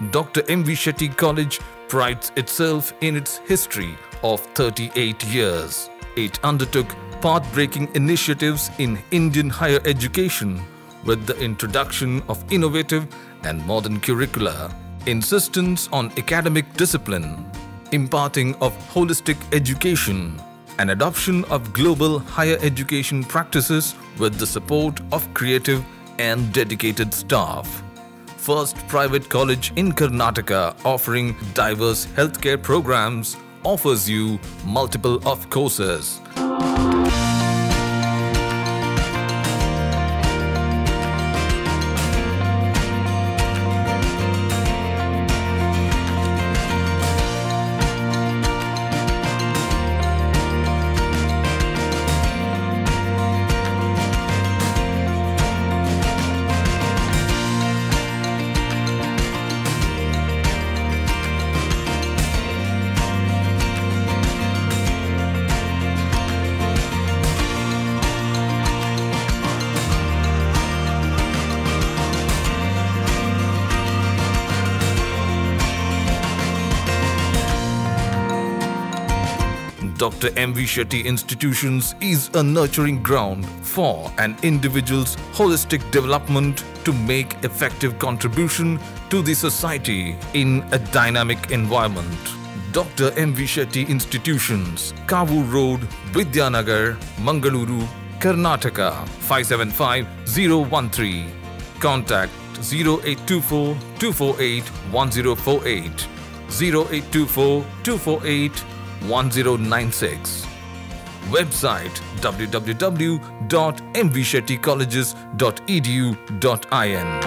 Dr. M. V. Shetty College prides itself in its history of 38 years. It undertook path-breaking initiatives in Indian higher education with the introduction of innovative and modern curricula, insistence on academic discipline, imparting of holistic education, and adoption of global higher education practices with the support of creative and dedicated staff. First private college in Karnataka offering diverse healthcare programs, offers you multiple of courses. Dr. M. V. Shetty Institutions is a nurturing ground for an individual's holistic development to make effective contribution to the society in a dynamic environment. Dr. M. V. Shetty Institutions, Kavur Road, Vidyanagar, Mangaluru, Karnataka 575013. Contact 0824 248 1048, 0824 248 1096. Website www.mvshettycolleges.edu.in.